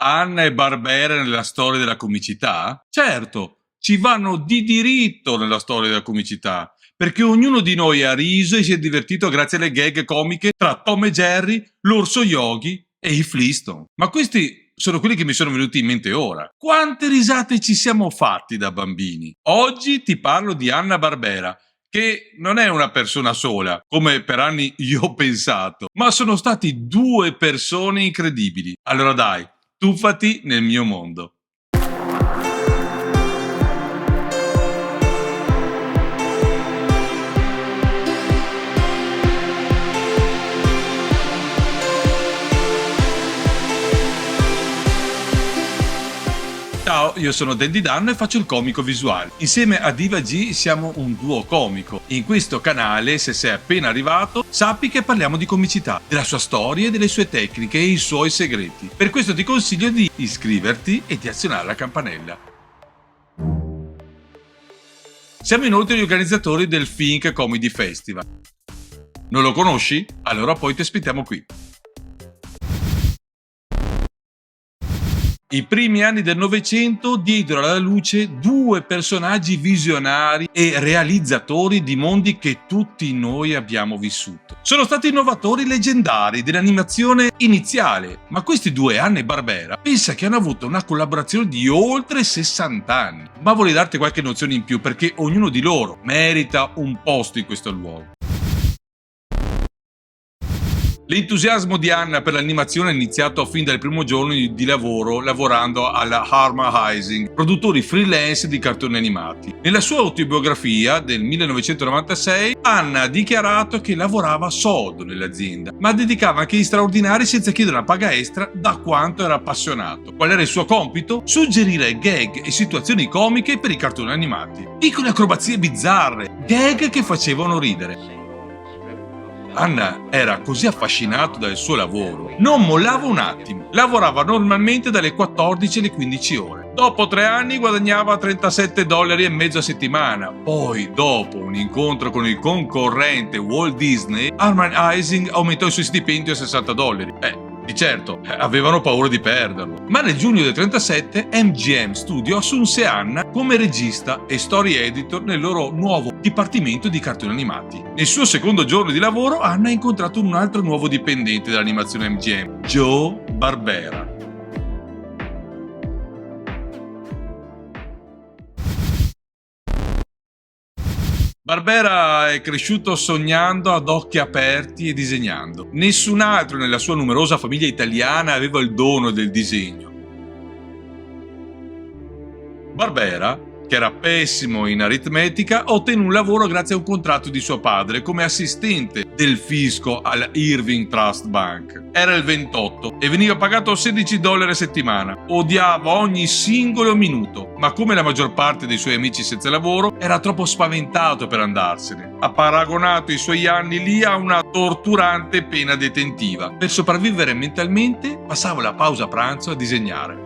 Anna e Barbera nella storia della comicità? Certo, ci vanno di diritto nella storia della comicità, perché ognuno di noi ha riso e si è divertito grazie alle gag comiche tra Tom e Jerry, l'orso Yogi e i Flintstone. Ma questi sono quelli che mi sono venuti in mente ora. Quante risate ci siamo fatti da bambini? Oggi ti parlo di Anna Barbera, che non è una persona sola, come per anni io ho pensato, ma sono stati due persone incredibili. Allora dai, tuffati nel mio mondo. Ciao, io sono Dandy Dan e faccio il comico visuale. Insieme a Diva G siamo un duo comico. In questo canale, se sei appena arrivato, sappi che parliamo di comicità, della sua storia, delle sue tecniche e i suoi segreti. Per questo ti consiglio di iscriverti e di azionare la campanella. Siamo inoltre gli organizzatori del Think Comedy Festival. Non lo conosci? Allora poi ti aspettiamo qui. I primi anni del Novecento diedero alla luce due personaggi visionari e realizzatori di mondi che tutti noi abbiamo vissuto. Sono stati innovatori leggendari dell'animazione iniziale, ma questi due, Anna e Barbera, pensa che hanno avuto una collaborazione di oltre 60 anni. Ma vorrei darti qualche nozione in più perché ognuno di loro merita un posto in questo luogo. L'entusiasmo di Anna per l'animazione è iniziato fin dal primo giorno di lavoro lavorando alla Harman Ising, produttori freelance di cartoni animati. Nella sua autobiografia del 1996, Anna ha dichiarato che lavorava sodo nell'azienda, ma dedicava anche gli straordinari senza chiedere una paga extra da quanto era appassionato. Qual era il suo compito? Suggerire gag e situazioni comiche per i cartoni animati. Piccole acrobazie bizzarre, gag che facevano ridere. Anna era così affascinato dal suo lavoro, non mollava un attimo, lavorava normalmente dalle 14 alle 15 ore. Dopo 3 anni guadagnava $37,50 a settimana. Poi, dopo un incontro con il concorrente Walt Disney, Harman Ising aumentò il suo stipendio a $60. Di certo, avevano paura di perderlo. Ma nel giugno del 37 MGM Studio assunse Anna come regista e story editor nel loro nuovo dipartimento di cartoni animati. Nel suo secondo giorno di lavoro, Anna ha incontrato un altro nuovo dipendente dell'animazione MGM, Joe Barbera. Barbera è cresciuto sognando ad occhi aperti e disegnando. Nessun altro nella sua numerosa famiglia italiana aveva il dono del disegno. Barbera, che era pessimo in aritmetica, ottenne un lavoro grazie a un contratto di suo padre come assistente del fisco alla Irving Trust Bank. Era il 28 e veniva pagato $16 a settimana. Odiava ogni singolo minuto, ma come la maggior parte dei suoi amici senza lavoro, era troppo spaventato per andarsene. Ha paragonato i suoi anni lì a una torturante pena detentiva. Per sopravvivere mentalmente, passava la pausa pranzo a disegnare.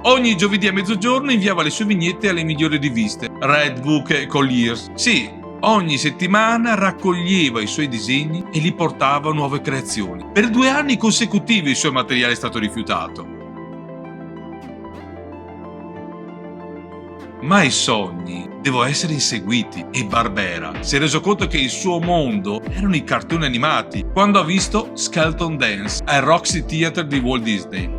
Ogni giovedì a mezzogiorno inviava le sue vignette alle migliori riviste, Redbook e Colliers. Sì, ogni settimana raccoglieva i suoi disegni e li portava a nuove creazioni. Per 2 anni consecutivi il suo materiale è stato rifiutato. Ma i sogni devono essere inseguiti e Barbera si è reso conto che il suo mondo erano i cartoni animati quando ha visto Skeleton Dance al Roxy Theatre di Walt Disney.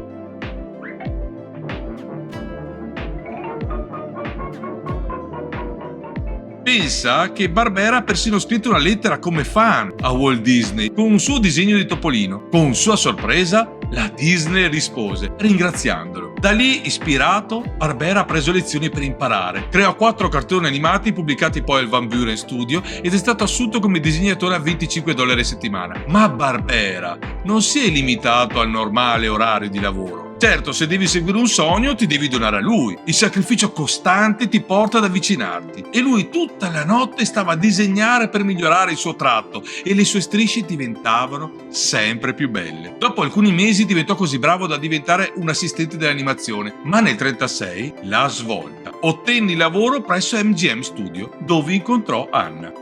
Pensa che Barbera ha persino scritto una lettera come fan a Walt Disney con un suo disegno di topolino. Con sua sorpresa, la Disney rispose, ringraziandolo. Da lì, ispirato, Barbera ha preso lezioni per imparare. Creò 4 cartoni animati pubblicati poi al Van Buren Studio ed è stato assunto come disegnatore a $25 a settimana. Ma Barbera non si è limitato al normale orario di lavoro. Certo, se devi seguire un sogno ti devi donare a lui. Il sacrificio costante ti porta ad avvicinarti. E lui tutta la notte stava a disegnare per migliorare il suo tratto e le sue strisce diventavano sempre più belle. Dopo alcuni mesi diventò così bravo da diventare un assistente dell'animazione, ma nel 1936 la svolta. Ottenne il lavoro presso MGM Studio, dove incontrò Anna.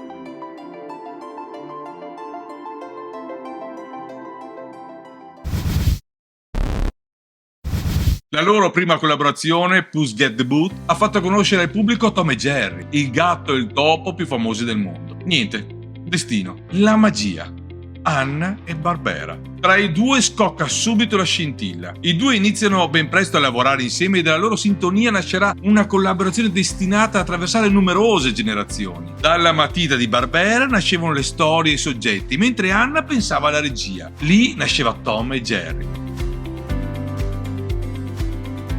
La loro prima collaborazione, Puss Get the Boot, ha fatto conoscere al pubblico Tom e Jerry, il gatto e il topo più famosi del mondo. Niente, destino, la magia. Hanna-Barbera. Tra i due scocca subito la scintilla. I due iniziano ben presto a lavorare insieme e dalla loro sintonia nascerà una collaborazione destinata a attraversare numerose generazioni. Dalla matita di Barbera nascevano le storie e i soggetti, mentre Hanna pensava alla regia. Lì nasceva Tom e Jerry.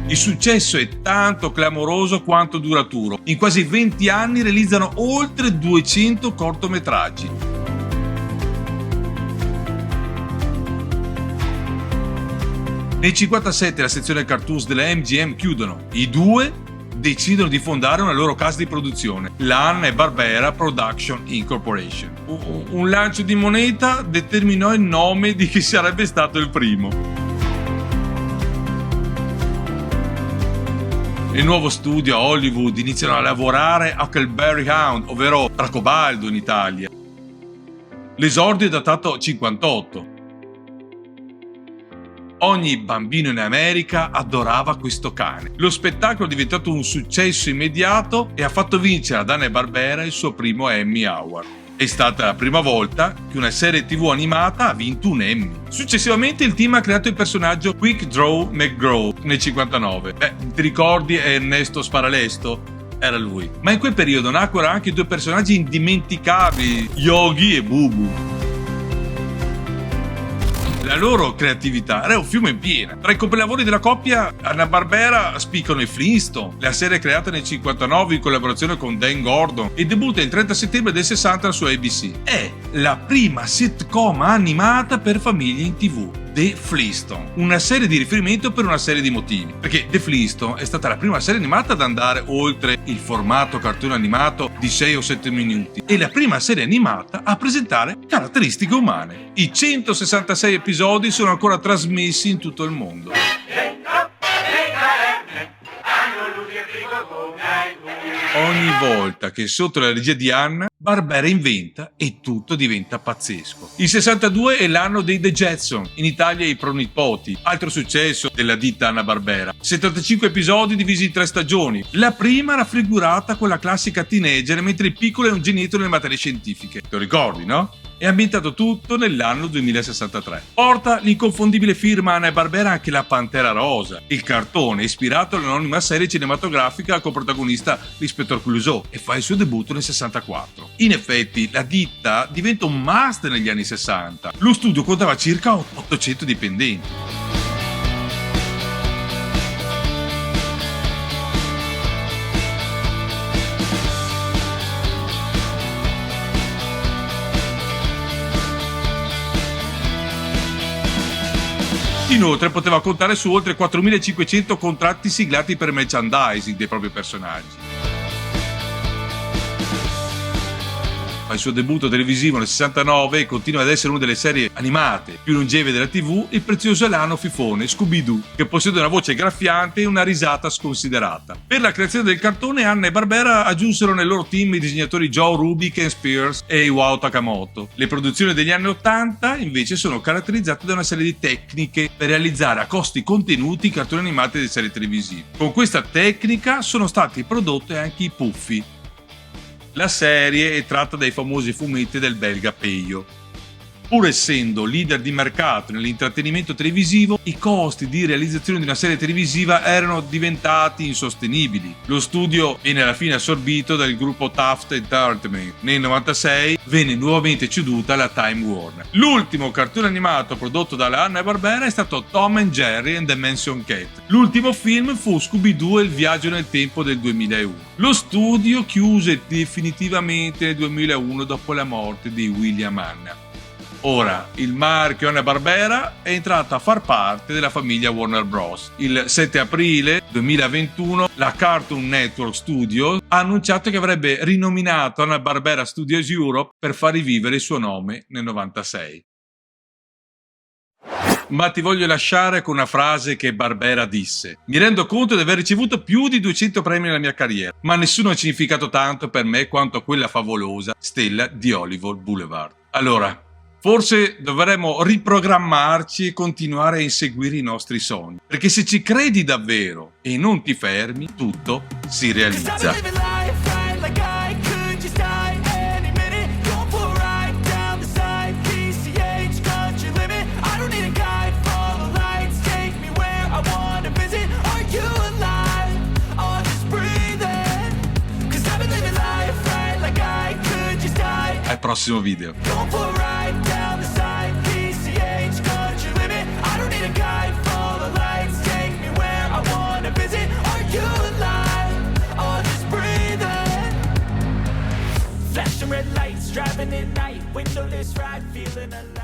Il successo è tanto clamoroso quanto duraturo. In quasi 20 anni realizzano oltre 200 cortometraggi. Nel 1957 la sezione cartoons della MGM chiudono. I due decidono di fondare una loro casa di produzione, la Hanna-Barbera Production Incorporation. Un lancio di moneta determinò il nome di chi sarebbe stato il primo. Nel nuovo studio a Hollywood iniziano a lavorare Huckleberry Hound, ovvero Francobaldo in Italia. L'esordio è datato 58. Ogni bambino in America adorava questo cane. Lo spettacolo è diventato un successo immediato e ha fatto vincere ad Hanna-Barbera il suo primo Emmy Award. È stata la prima volta che una serie TV animata ha vinto un Emmy. Successivamente il team ha creato il personaggio Quick Draw McGraw nel 59. Ti ricordi Ernesto Sparalesto? Era lui. Ma in quel periodo nacquero anche due personaggi indimenticabili, Yogi e Bubu. La loro creatività era un fiume in piena. Tra i capolavori della coppia, Hanna-Barbera spiccano i Flintstone, la serie creata nel 1959 in collaborazione con Dan Gordon e debutta il 30 settembre del 60 su ABC. È la prima sitcom animata per famiglie in TV. The Flintstone, una serie di riferimento per una serie di motivi, perché The Flintstone è stata la prima serie animata ad andare oltre il formato cartone animato di 6 o 7 minuti e la prima serie animata a presentare caratteristiche umane. I 166 episodi sono ancora trasmessi in tutto il mondo. Ogni volta che sotto la regia di Hanna, Barbera inventa e tutto diventa pazzesco. Il 62 è l'anno dei The Jetson, in Italia i Pronipoti, altro successo della ditta Hanna-Barbera. 75 episodi divisi in 3 stagioni. La prima raffigurata con la classica teenager, mentre il piccolo è un genito nelle materie scientifiche. Lo ricordi, no? È ambientato tutto nell'anno 2063. Porta l'inconfondibile firma Hanna-Barbera anche La Pantera Rosa, il cartone ispirato all'anonima serie cinematografica con protagonista l'Ispettor Clouseau e fa il suo debutto nel 64. In effetti, la ditta diventa un must negli anni 60. Lo studio contava circa 800 dipendenti. Inoltre poteva contare su oltre 4.500 contratti siglati per merchandising dei propri personaggi. Fa il suo debutto televisivo nel 69 e continua ad essere una delle serie animate più longeve della TV, il prezioso elano fifone Scooby-Doo, che possiede una voce graffiante e una risata sconsiderata. Per la creazione del cartone, Hanna-Barbera aggiunsero nel loro team i disegnatori Joe Ruby, Ken Spears e Iwao Takamoto. Le produzioni degli anni 80 invece sono caratterizzate da una serie di tecniche per realizzare a costi contenuti i cartoni animati delle serie televisive. Con questa tecnica sono stati prodotti anche i Puffi. La serie è tratta dai famosi fumetti del belga Peyo. Pur essendo leader di mercato nell'intrattenimento televisivo, i costi di realizzazione di una serie televisiva erano diventati insostenibili. Lo studio viene alla fine assorbito dal gruppo Taft Entertainment. Nel 1996 venne nuovamente ceduta alla Time Warner. L'ultimo cartone animato prodotto dalla Hanna-Barbera è stato Tom and Jerry and the Mansion Cat. L'ultimo film fu Scooby-Doo e il viaggio nel tempo del 2001. Lo studio chiuse definitivamente nel 2001 dopo la morte di William Hanna. Ora, il marchio Hanna-Barbera è entrato a far parte della famiglia Warner Bros. Il 7 aprile 2021 la Cartoon Network Studios ha annunciato che avrebbe rinominato Hanna-Barbera Studios Europe per far rivivere il suo nome nel 96. Ma ti voglio lasciare con una frase che Barbera disse: mi rendo conto di aver ricevuto più di 200 premi nella mia carriera, ma nessuno ha significato tanto per me quanto quella favolosa stella di Hollywood Boulevard. Allora, Forse dovremmo riprogrammarci e continuare a inseguire i nostri sogni, perché se ci credi davvero e non ti fermi, tutto si realizza. Al prossimo video. Flashing red lights, driving at night, windowless ride, feeling alive.